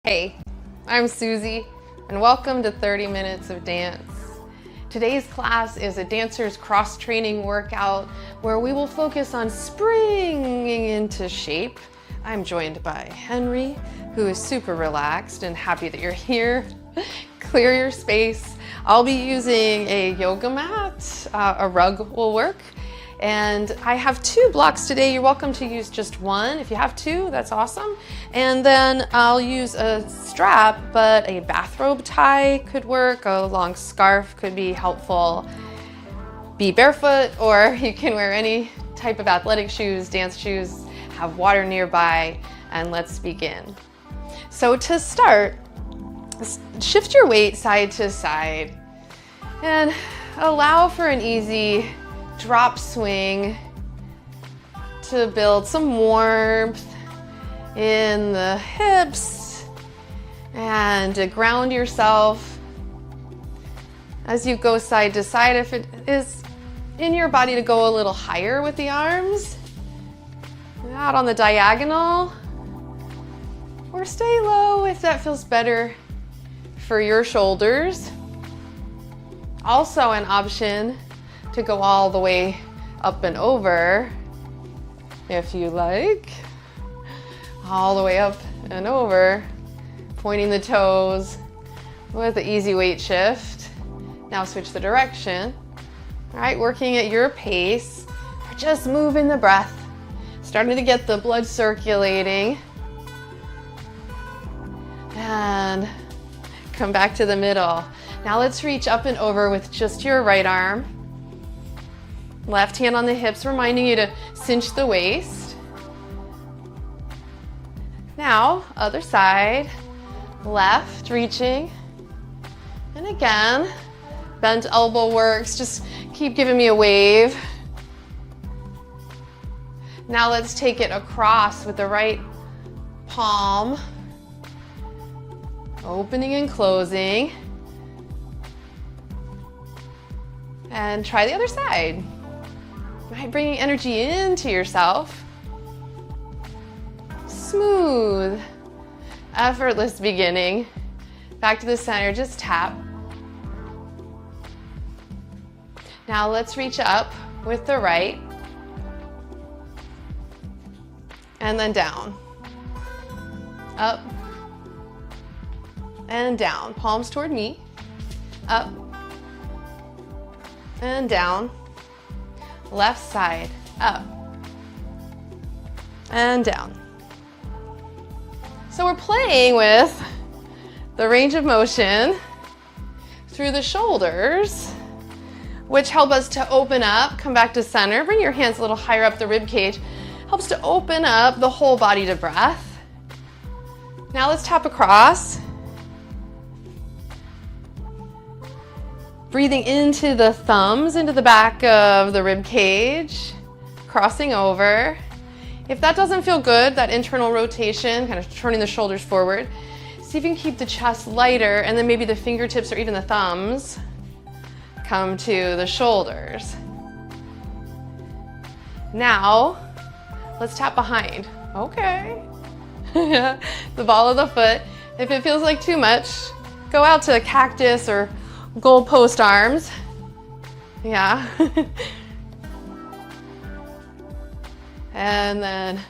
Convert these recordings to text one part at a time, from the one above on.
Hey, I'm Suzy, and welcome to 30 Minutes of Dance. Today's class is a dancer's cross-training workout where we will focus on springing into shape. I'm joined by Henry, who is super relaxed and happy that you're here. Clear your space. I'll be using a yoga mat, a rug will work. And I have 2 blocks today. You're welcome to use just one. If you have 2, that's awesome. And then I'll use a strap, but a bathrobe tie could work. A long scarf could be helpful. Be barefoot, or you can wear any type of athletic shoes, dance shoes, have water nearby, and let's begin. So to start, shift your weight side to side and allow for an easy drop swing to build some warmth in the hips and to ground yourself as you go side to side. If it is in your body to go a little higher with the arms, out on the diagonal, or stay low if that feels better for your shoulders. Also an option to go all the way up and over, if you like. All the way up and over, pointing the toes with an easy weight shift. Now switch the direction. All right, working at your pace. Just moving the breath, starting to get the blood circulating. And come back to the middle. Now let's reach up and over with just your right arm. Left hand on the hips, reminding you to cinch the waist. Now, other side, left, reaching. And again, bent elbow works, just keep giving me a wave. Now let's take it across with the right palm. Opening and closing. And try the other side. Right, bringing energy into yourself. Smooth, effortless beginning. Back to the center, just tap. Now let's reach up with the right. And then down. Up. And down. Palms toward me. Up. And down. Left side, up and down. So we're playing with the range of motion through the shoulders, which help us to open up, come back to center, bring your hands a little higher up the rib cage, helps to open up the whole body to breath. Now let's tap across. Breathing into the thumbs, into the back of the rib cage, crossing over. If that doesn't feel good, that internal rotation, kind of turning the shoulders forward, see if you can keep the chest lighter, and then maybe the fingertips or even the thumbs come to the shoulders. Now, let's tap behind. Okay. The ball of the foot. If it feels like too much, go out to a cactus or goalpost arms. Yeah. And then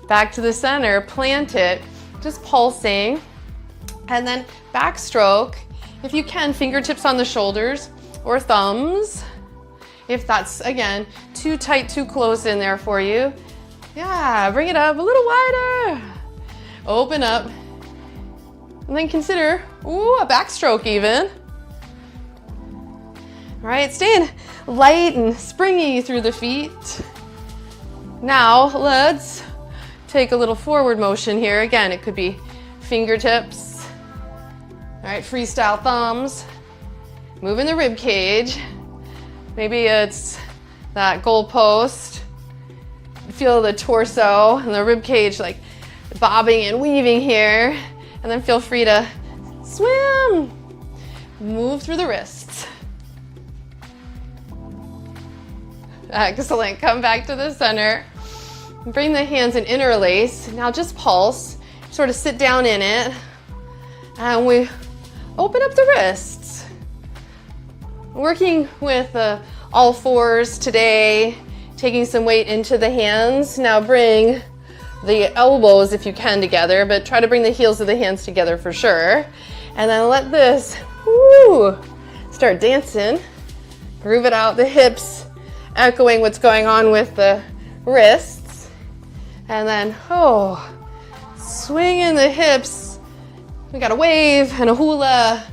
back to the center, plant it, just pulsing. And then backstroke, if you can, fingertips on the shoulders or thumbs. If that's, again, too tight, too close in there for you. Yeah, bring it up a little wider. Open up. And then consider, a backstroke even. All right, staying light and springy through the feet. Now let's take a little forward motion here. Again, it could be fingertips. All right, freestyle thumbs. Moving the rib cage. Maybe it's that goalpost. Feel the torso and the rib cage like bobbing and weaving here. And then feel free to swim. Move through the wrists. Excellent. Come back to the center. Bring the hands and interlace. Now just pulse. Sort of sit down in it. And we open up the wrists. Working with all fours today, taking some weight into the hands. Now bring the elbows, if you can, together, but try to bring the heels of the hands together for sure. And then let this, start dancing. Groove it out, the hips echoing what's going on with the wrists. And then, swinging the hips. We got a wave and a hula.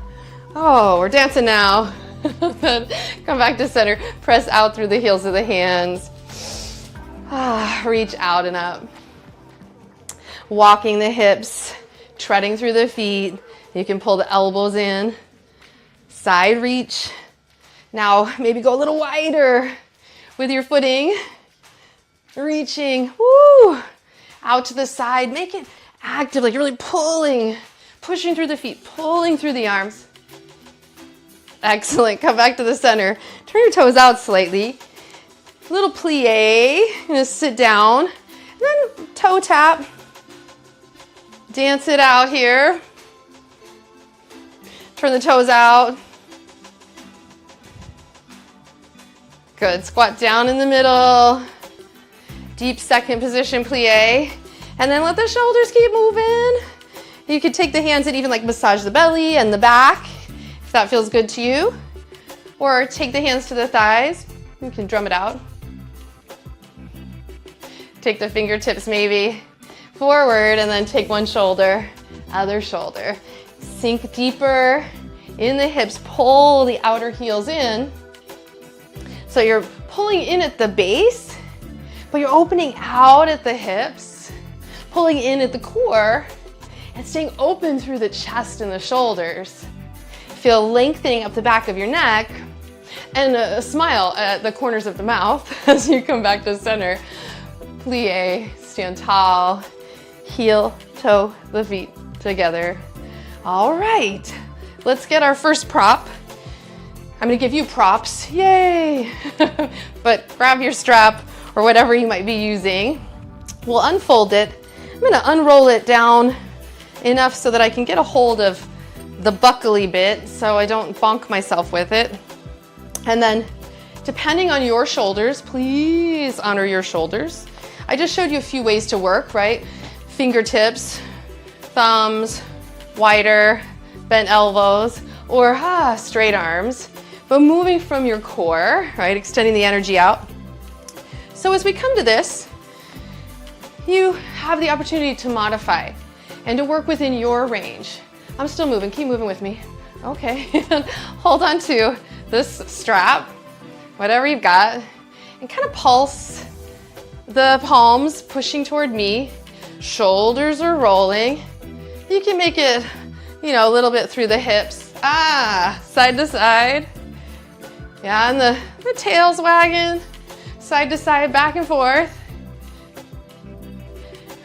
Oh, we're dancing now. Then come back to center. Press out through the heels of the hands. Reach out and up. Walking the hips, treading through the feet. You can pull the elbows in. Side reach. Now maybe go a little wider with your footing. Reaching, out to the side. Make it active, like you're really pulling, pushing through the feet, pulling through the arms. Excellent. Come back to the center. Turn your toes out slightly. Little plie. You're gonna sit down. And then toe tap. Dance it out here. Turn the toes out. Good. Squat down in the middle. Deep second position plie. And then let the shoulders keep moving. You could take the hands and even like massage the belly and the back if that feels good to you. Or take the hands to the thighs. You can drum it out. Take the fingertips maybe forward and then take one shoulder, other shoulder. Sink deeper in the hips, pull the outer heels in. So you're pulling in at the base, but you're opening out at the hips, pulling in at the core, and staying open through the chest and the shoulders. Feel lengthening up the back of your neck and a smile at the corners of the mouth as you come back to center. Plie, stand tall. Heel, toe, the feet together. All right, let's get our first prop. I'm gonna give you props, yay! But grab your strap or whatever you might be using. We'll unfold it. I'm gonna unroll it down enough so that I can get a hold of the buckly bit so I don't bonk myself with it. And then, depending on your shoulders, please honor your shoulders. I just showed you a few ways to work, right? Fingertips, thumbs, wider, bent elbows, or straight arms. But moving from your core, right? Extending the energy out. So as we come to this, you have the opportunity to modify and to work within your range. I'm still moving, keep moving with me. Okay, hold on to this strap, whatever you've got, and kind of pulse the palms pushing toward me. Shoulders are rolling. You can make it, a little bit through the hips. Side to side. Yeah, and the tail's wagging. Side to side, back and forth.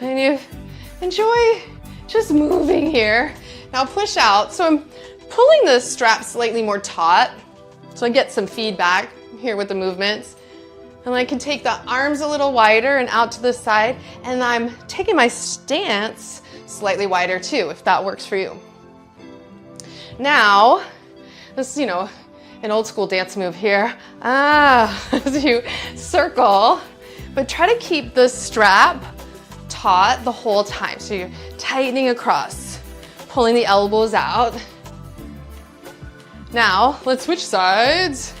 And you enjoy just moving here. Now push out. So I'm pulling the strap slightly more taut so I get some feedback here with the movements. And I can take the arms a little wider and out to the side, and I'm taking my stance slightly wider too, if that works for you. Now, this is, an old school dance move here. As you circle, but try to keep the strap taut the whole time. So you're tightening across, pulling the elbows out. Now, let's switch sides.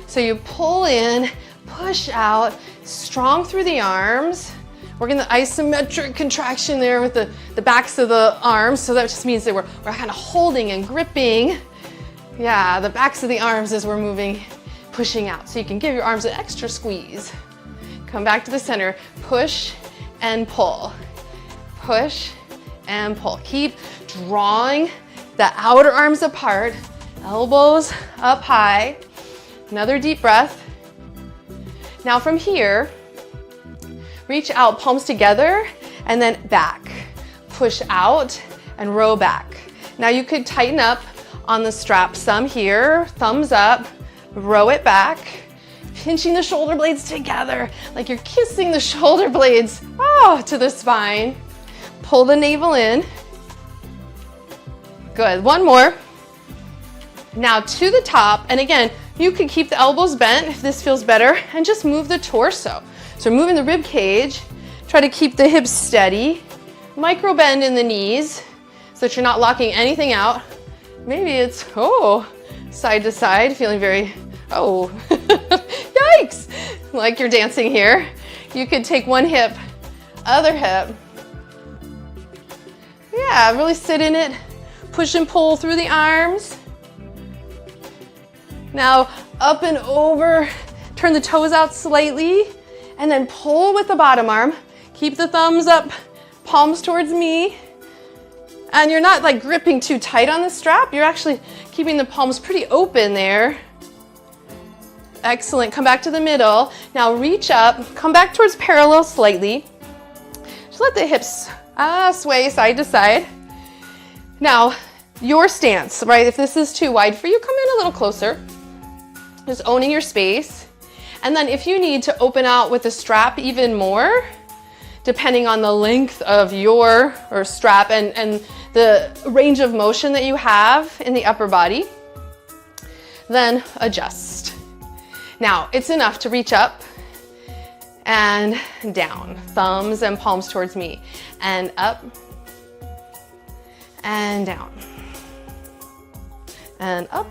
So you pull in, push out, strong through the arms. Working the isometric contraction there with the backs of the arms. So that just means that we're kind of holding and gripping. Yeah, the backs of the arms as we're moving, pushing out. So you can give your arms an extra squeeze. Come back to the center, push and pull. Push and pull. Keep drawing the outer arms apart, elbows up high. Another deep breath. Now from here, reach out, palms together, and then back. Push out and row back. Now you could tighten up on the strap some here, thumbs up, row it back, pinching the shoulder blades together, like you're kissing the shoulder blades to the spine. Pull the navel in. Good, one more. Now to the top, and again, you can keep the elbows bent if this feels better, and just move the torso. So moving the rib cage, try to keep the hips steady, micro bend in the knees so that you're not locking anything out. Maybe it's, side to side, feeling very, yikes, like you're dancing here. You could take one hip, other hip. Yeah, really sit in it, push and pull through the arms. Now up and over, turn the toes out slightly, and then pull with the bottom arm. Keep the thumbs up, palms towards me. And you're not like gripping too tight on the strap. You're actually keeping the palms pretty open there. Excellent, come back to the middle. Now reach up, come back towards parallel slightly. Just let the hips sway side to side. Now, your stance, right? If this is too wide for you, come in a little closer. Just owning your space. And then if you need to open out with the strap even more, depending on the length of your strap and the range of motion that you have in the upper body, then adjust. Now, it's enough to reach up and down, thumbs and palms towards me, and up and down, and up.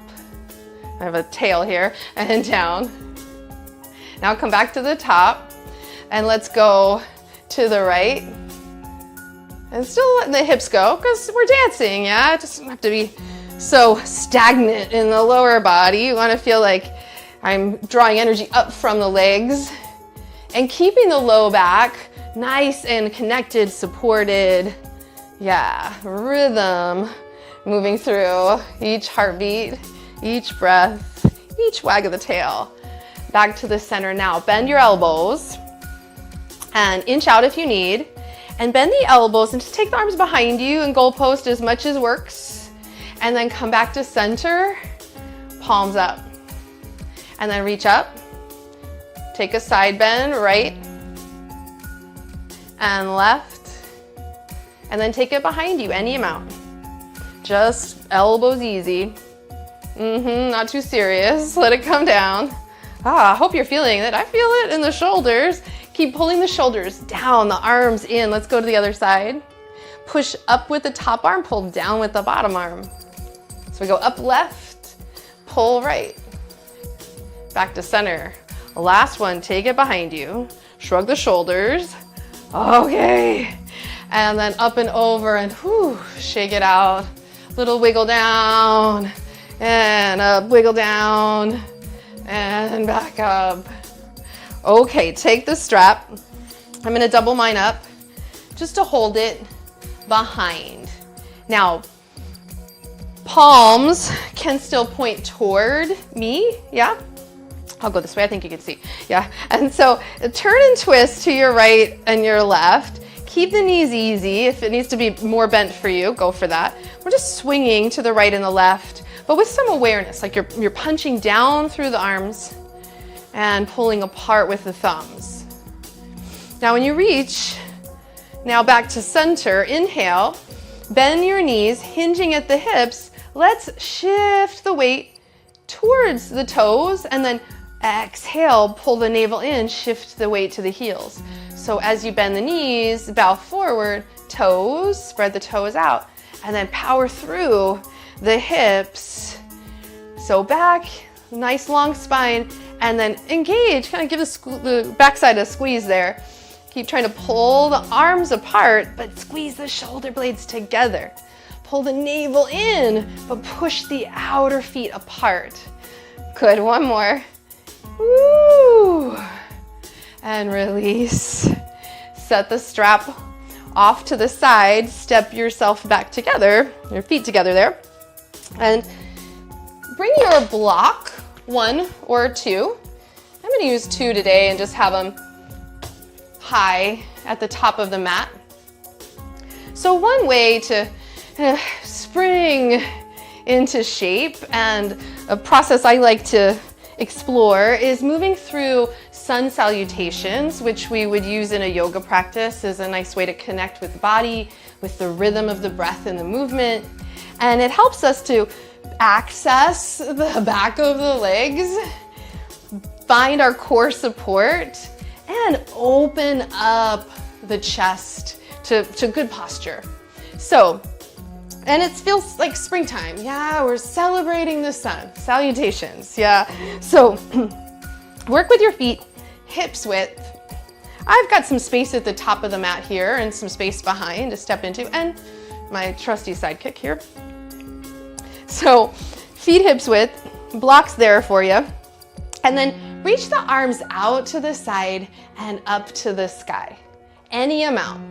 I have a tail here, and down. Now come back to the top, and let's go to the right. And still letting the hips go, because we're dancing, yeah? It doesn't have to be so stagnant in the lower body. You want to feel like I'm drawing energy up from the legs and keeping the low back nice and connected, supported. Yeah, rhythm moving through each heartbeat, each breath, each wag of the tail. Back to the center now. Bend your elbows and inch out if you need. And bend the elbows and just take the arms behind you and goalpost as much as works. And then come back to center, palms up. And then reach up. Take a side bend, right and left. And then take it behind you, any amount. Just elbows easy. Not too serious. Let it come down. I hope you're feeling it. I feel it in the shoulders. Keep pulling the shoulders down, the arms in. Let's go to the other side. Push up with the top arm, pull down with the bottom arm. So we go up left, pull right. Back to center. Last one, take it behind you. Shrug the shoulders. Okay. And then up and over and shake it out. Little wiggle down and up, wiggle down and back up. Okay, take the strap. I'm gonna double mine up just to hold it behind. Now, palms can still point toward me, yeah? I'll go this way, I think you can see, yeah? And so turn and twist to your right and your left. Keep the knees easy. If it needs to be more bent for you, go for that. We're just swinging to the right and the left, but with some awareness, like you're punching down through the arms and pulling apart with the thumbs. Now when you reach, now back to center, inhale, bend your knees, hinging at the hips. Let's shift the weight towards the toes and then exhale, pull the navel in, shift the weight to the heels. So as you bend the knees, bow forward, toes, spread the toes out, and then power through the hips. So back, nice long spine, and then engage, kind of give the backside a squeeze there. Keep trying to pull the arms apart, but squeeze the shoulder blades together. Pull the navel in, but push the outer feet apart. Good, one more. Woo! And release. Set the strap off to the side, step yourself back together, your feet together there, and bring your block, one or two. I'm gonna use two today and just have them high at the top of the mat. So one way to spring into shape, and a process I like to explore, is moving through sun salutations, which we would use in a yoga practice as a nice way to connect with the body, with the rhythm of the breath and the movement. And it helps us to access the back of the legs, find our core support, and open up the chest to good posture. So, and it feels like springtime. Yeah, we're celebrating the sun. Salutations, yeah. So, work with your feet, hips width. I've got some space at the top of the mat here and some space behind to step into, and my trusty sidekick here. So, feet hips width, blocks there for you. And then reach the arms out to the side and up to the sky. Any amount.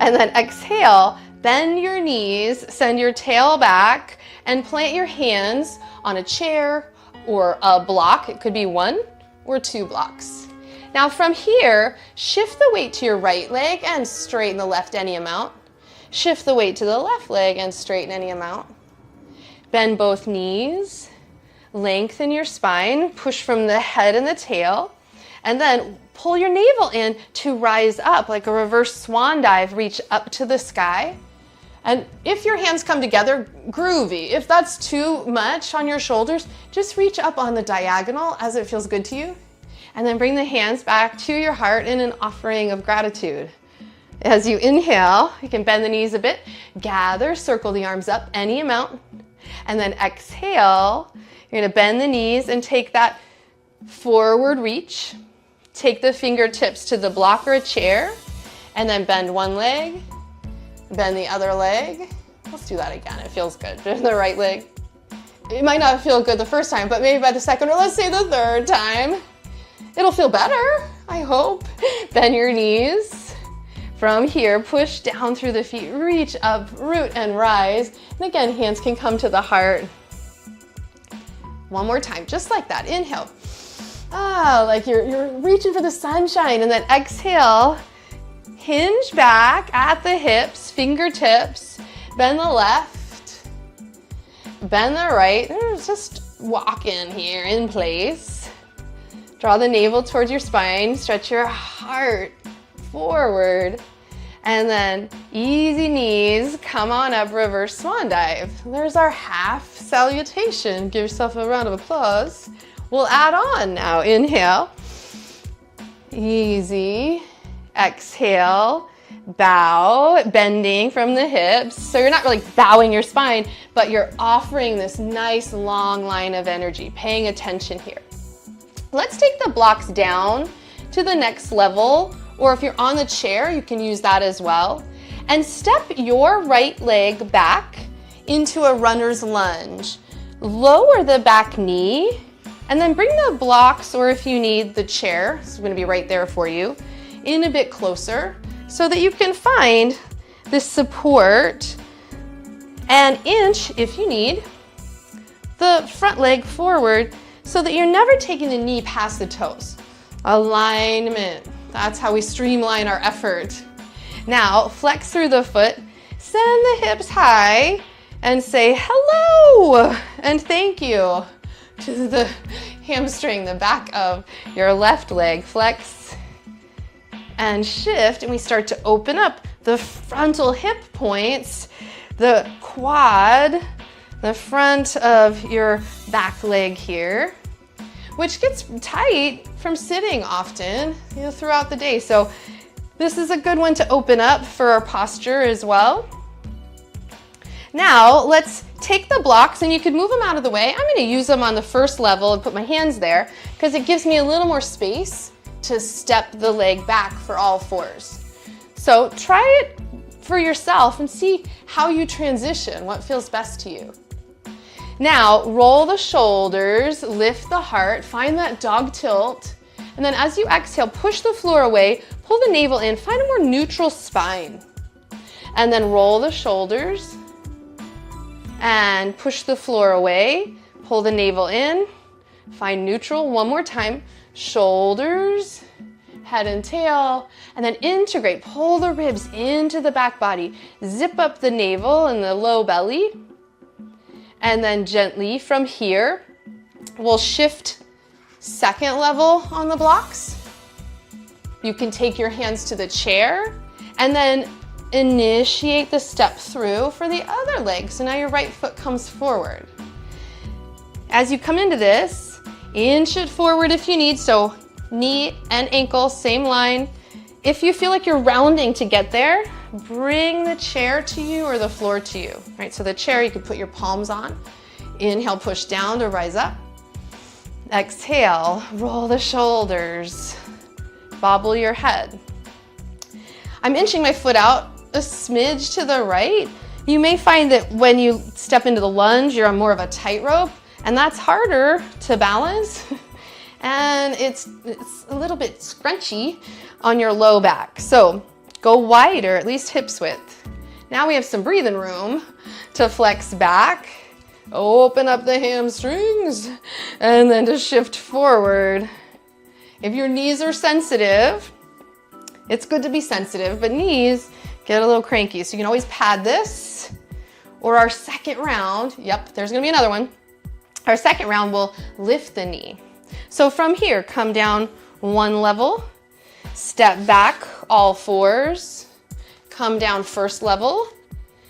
And then exhale, bend your knees, send your tail back, and plant your hands on a chair or a block. It could be 1 or 2 blocks. Now from here, shift the weight to your right leg and straighten the left any amount. Shift the weight to the left leg and straighten any amount. Bend both knees, lengthen your spine, push from the head and the tail, and then pull your navel in to rise up like a reverse swan dive, reach up to the sky. And if your hands come together, groovy. If that's too much on your shoulders, just reach up on the diagonal as it feels good to you. And then bring the hands back to your heart in an offering of gratitude. As you inhale, you can bend the knees a bit, gather, circle the arms up, any amount. And then exhale, you're gonna bend the knees and take that forward reach. Take the fingertips to the block or a chair, and then bend one leg, bend the other leg. Let's do that again, it feels good. Bend the right leg. It might not feel good the first time, but maybe by the second, or let's say the third time, it'll feel better, I hope. Bend your knees. From here, push down through the feet, reach up, root and rise. And again, hands can come to the heart. One more time, just like that. Inhale. Like you're reaching for the sunshine. And then exhale, hinge back at the hips, fingertips, bend the left, bend the right. Just walk in here in place. Draw the navel towards your spine, stretch your heart forward, and then easy knees, come on up, reverse swan dive. There's our half salutation. Give yourself a round of applause. We'll add on now. Inhale, easy, exhale, bow, bending from the hips. So you're not really bowing your spine, but you're offering this nice long line of energy, paying attention here. Let's take the blocks down to the next level, or if you're on the chair, you can use that as well. And step your right leg back into a runner's lunge. Lower the back knee, and then bring the blocks, or if you need the chair, it's gonna be right there for you, in a bit closer so that you can find this support and inch, if you need, the front leg forward so that you're never taking the knee past the toes. Alignment. That's how we streamline our effort. Now, flex through the foot, send the hips high, and say hello and thank you to the hamstring, the back of your left leg. Flex and shift, and we start to open up the frontal hip points, the quad, the front of your back leg here, which gets tight from sitting often, throughout the day. So this is a good one to open up for our posture as well. Now let's take the blocks, and you could move them out of the way. I'm gonna use them on the first level and put my hands there because it gives me a little more space to step the leg back for all fours. So try it for yourself and see how you transition, what feels best to you. Now roll the shoulders, lift the heart, find that dog tilt, and then as you exhale, push the floor away, pull the navel in, find a more neutral spine. And then roll the shoulders and push the floor away, pull the navel in, find neutral. One more time, shoulders, head and tail, and then integrate, pull the ribs into the back body, zip up the navel and the low belly, and then gently from here, we'll shift second level on the blocks. You can take your hands to the chair, and then initiate the step through for the other leg. So now your right foot comes forward. As you come into this, inch it forward if you need. So knee and ankle, same line. If you feel like you're rounding to get there, bring the chair to you or the floor to you. Right, so the chair you can put your palms on. Inhale, push down to rise up. Exhale, roll the shoulders, bobble your head. I'm inching my foot out a smidge to the right. You may find that when you step into the lunge, you're on more of a tightrope, and that's harder to balance. And it's a little bit scrunchy on your low back. So go wider, at least hips width. Now we have some breathing room to flex back, open up the hamstrings, and then to shift forward. If your knees are sensitive, it's good to be sensitive, but knees get a little cranky. So you can always pad this, or our second round, yep, there's gonna be another one. Our second round will lift the knee. So from here, come down one level, step back, all fours, come down first level.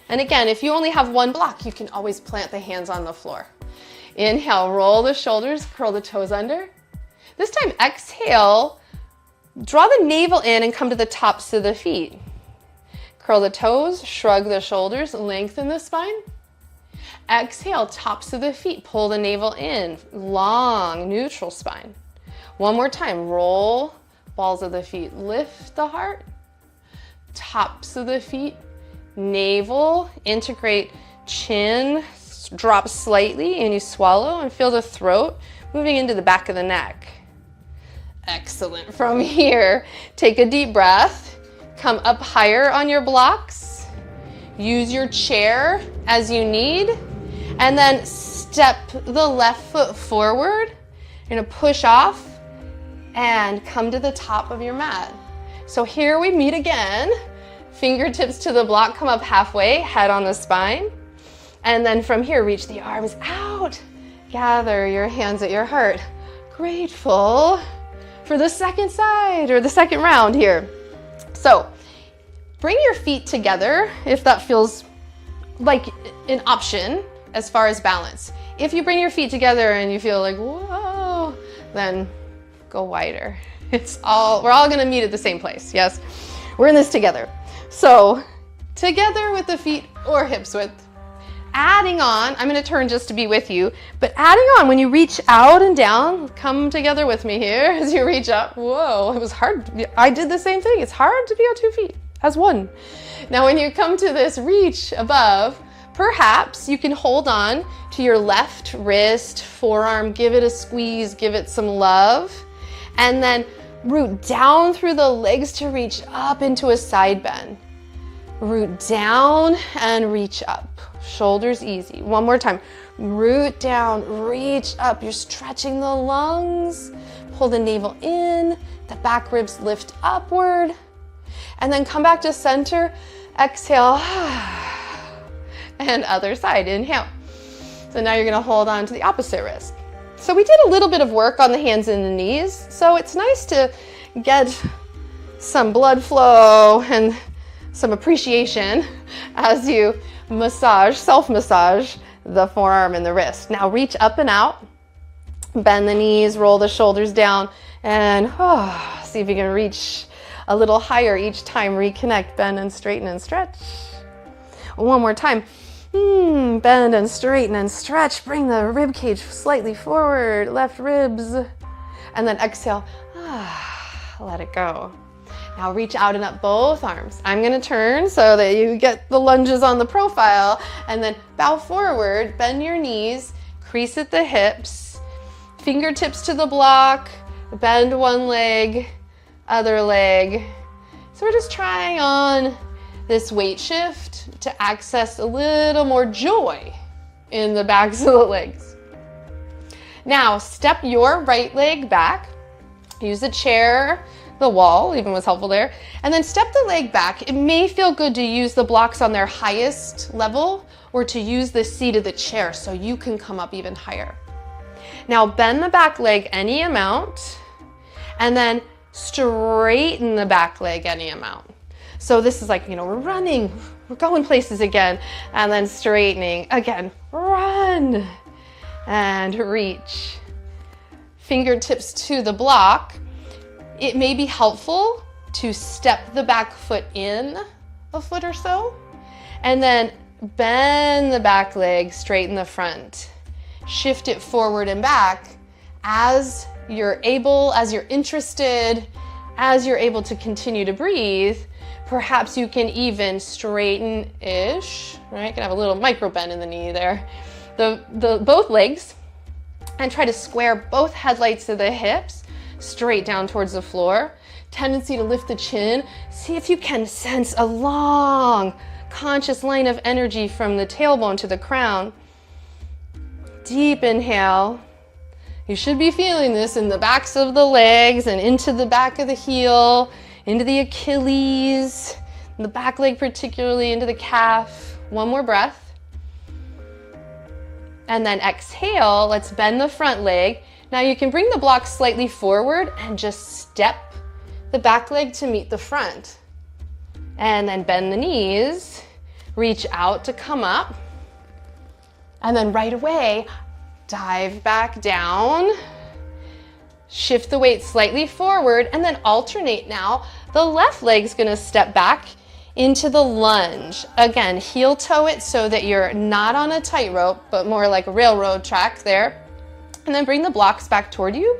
And again, if you only have one block, you can always plant the hands on the floor. Inhale, roll the shoulders, curl the toes under. This time, exhale, draw the navel in and come to the tops of the feet. Curl the toes, shrug the shoulders, lengthen the spine. Exhale, tops of the feet, pull the navel in, long, neutral spine. One more time, roll, balls of the feet, lift the heart, tops of the feet, navel, integrate chin, drop slightly, and you swallow and feel the throat moving into the back of the neck. Excellent. From here, take a deep breath, come up higher on your blocks, use your chair as you need, and then step the left foot forward. You're gonna push off and come to the top of your mat. So here we meet again. Fingertips to the block, come up halfway, head on the spine. And then from here, reach the arms out. Gather your hands at your heart. Grateful for the second side or the second round here. So bring your feet together if that feels like an option as far as balance. If you bring your feet together and you feel like, whoa, then go wider. We're all gonna meet at the same place, yes? We're in this together. So together with the feet or hips width. Adding on, I'm gonna turn just to be with you, but adding on when you reach out and down, come together with me here as you reach up. Whoa, it was hard. I did the same thing. It's hard to be on 2 feet as one. Now when you come to this reach above, perhaps you can hold on to your left wrist, forearm, give it a squeeze, give it some love, and then root down through the legs to reach up into a side bend. Root down and reach up. Shoulders easy. One more time. Root down, reach up. You're stretching the lungs. Pull the navel in. The back ribs lift upward. And then come back to center. Exhale. And other side. Inhale. So now you're going to hold on to the opposite wrist. So we did a little bit of work on the hands and the knees. So it's nice to get some blood flow and some appreciation as you massage, self-massage the forearm and the wrist. Now reach up and out, bend the knees, roll the shoulders down, and see if you can reach a little higher each time. Reconnect, bend and straighten and stretch. One more time. Bend and straighten and stretch. Bring the rib cage slightly forward, left ribs, and then exhale. Let it go. Now reach out and up both arms. I'm gonna turn so that you get the lunges on the profile, and then bow forward, bend your knees, crease at the hips, fingertips to the block, bend one leg, other leg. So we're just trying on this weight shift to access a little more joy in the backs of the legs. Now step your right leg back, use the chair, the wall even was helpful there, and then step the leg back. It may feel good to use the blocks on their highest level or to use the seat of the chair so you can come up even higher. Now bend the back leg any amount and then straighten the back leg any amount. So this is like, you know, we're running, we're going places again, and then straightening again, run, and reach. Fingertips to the block. It may be helpful to step the back foot in a foot or so, and then bend the back leg, straighten the front. Shift it forward and back as you're able, as you're interested, as you're able to continue to breathe. Perhaps you can even straighten-ish, right? Can have a little micro bend in the knee there. Both legs, and try to square both headlights of the hips straight down towards the floor. Tendency to lift the chin. See if you can sense a long, conscious line of energy from the tailbone to the crown. Deep inhale. You should be feeling this in the backs of the legs and into the back of the heel, into the Achilles, the back leg particularly, into the calf. One more breath. And then exhale, let's bend the front leg. Now you can bring the block slightly forward and just step the back leg to meet the front. And then bend the knees, reach out to come up. And then right away, dive back down, shift the weight slightly forward, and then alternate now. The left leg's gonna step back into the lunge. Again, heel toe it so that you're not on a tightrope, but more like a railroad track there. And then bring the blocks back toward you,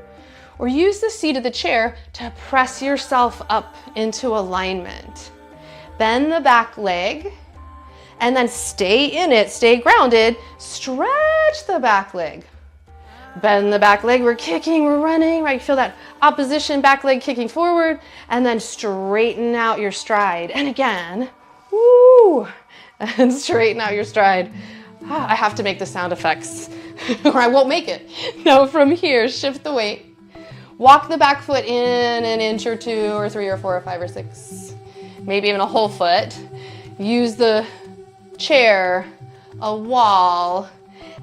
or use the seat of the chair to press yourself up into alignment. Bend the back leg, and then stay in it, stay grounded. Stretch the back leg. Bend the back leg, we're kicking, we're running, right? Feel that opposition back leg kicking forward, and then straighten out your stride. And again, woo, and straighten out your stride. I have to make the sound effects or I won't make it. Now from here, shift the weight. Walk the back foot in an inch or 2 or 3 or 4 or 5 or 6, maybe even a whole foot. Use the chair, a wall,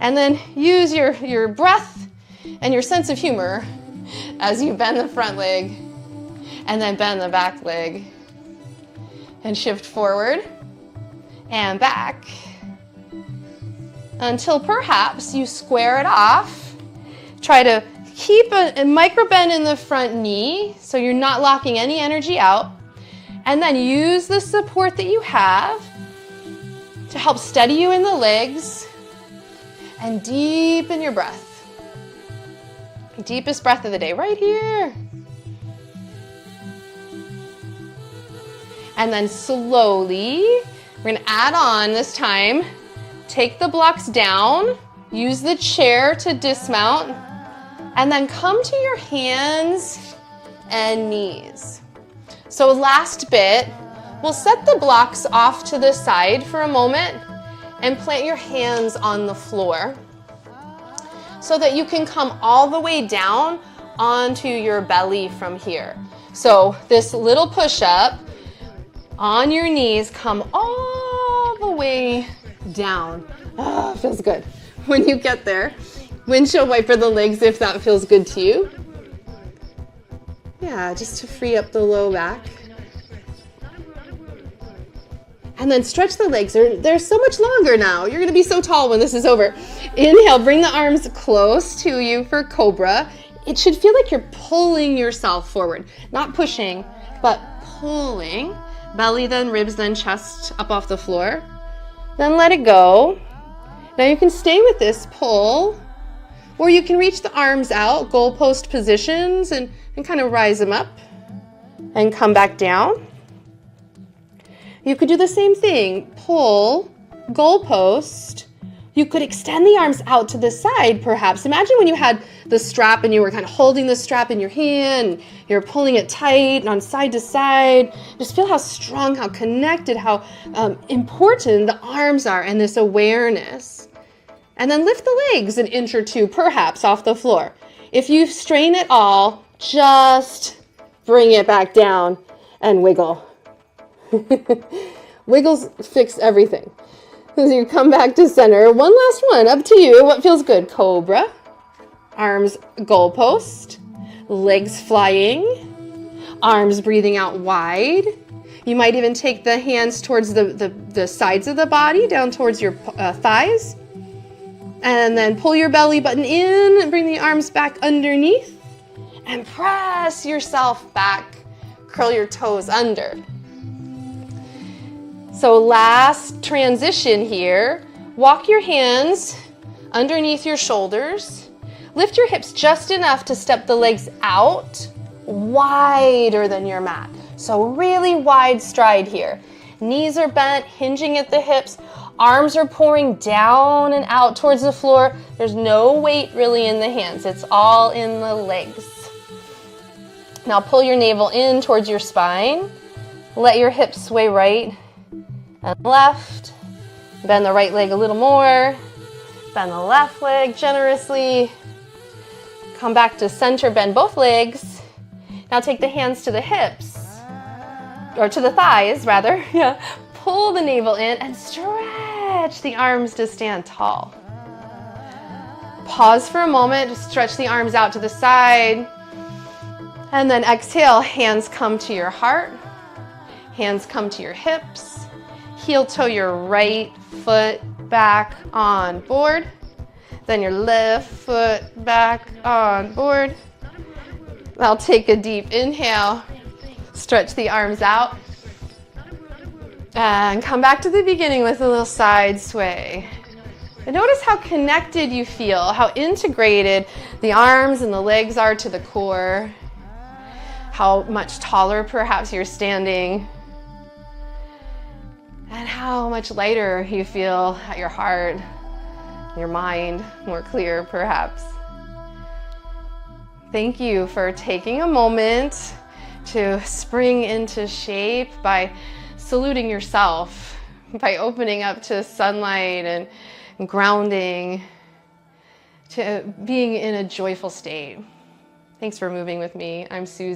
and then use your breath and your sense of humor as you bend the front leg and then bend the back leg and shift forward and back until perhaps you square it off. Try to keep a micro bend in the front knee so you're not locking any energy out, and then use the support that you have to help steady you in the legs and deepen your breath. Deepest breath of the day right here. And then slowly, we're gonna add on this time. Take the blocks down, use the chair to dismount, and then come to your hands and knees. So last bit, we'll set the blocks off to the side for a moment and plant your hands on the floor so that you can come all the way down onto your belly from here. So this little push-up on your knees, come all the way down. Oh, feels good. When you get there, windshield wiper the legs if that feels good to you. Yeah, just to free up the low back. And then stretch the legs. They're so much longer now. You're gonna be so tall when this is over. Inhale, bring the arms close to you for cobra. It should feel like you're pulling yourself forward. Not pushing, but pulling. Belly, then ribs, then chest up off the floor. Then let it go. Now you can stay with this pull, or you can reach the arms out, goalpost positions, and kind of rise them up and come back down. You could do the same thing, pull, goalpost. You could extend the arms out to the side, perhaps. Imagine when you had the strap and you were kind of holding the strap in your hand, you're pulling it tight and on side to side. Just feel how strong, how connected, how important the arms are, and this awareness. And then lift the legs an inch or 2, perhaps, off the floor. If you strain it all, just bring it back down and wiggle. Wiggles fix everything. As you come back to center, one last one, up to you. What feels good? Cobra, arms goalpost, legs flying, arms breathing out wide. You might even take the hands towards the sides of the body, down towards your thighs. And then pull your belly button in and bring the arms back underneath. And press yourself back. Curl your toes under. So last transition here. Walk your hands underneath your shoulders. Lift your hips just enough to step the legs out wider than your mat. So really wide stride here. Knees are bent, hinging at the hips. Arms are pouring down and out towards the floor. There's no weight really in the hands. It's all in the legs. Now pull your navel in towards your spine. Let your hips sway right and left. Bend the right leg a little more. Bend the left leg generously. Come back to center, bend both legs. Now take the hands to the hips, or to the thighs rather. Yeah. Pull the navel in and stretch the arms to stand tall. Pause for a moment, just stretch the arms out to the side. And then exhale, hands come to your heart. Hands come to your hips. Heel toe your right foot back on board. Then your left foot back on board. Now take a deep inhale. Stretch the arms out. And come back to the beginning with a little side sway. And notice how connected you feel, how integrated the arms and the legs are to the core. How much taller perhaps you're standing. And how much lighter you feel at your heart, your mind, more clear perhaps. Thank you for taking a moment to spring into shape by saluting yourself, by opening up to sunlight and grounding, to being in a joyful state. Thanks for moving with me. I'm Suzy.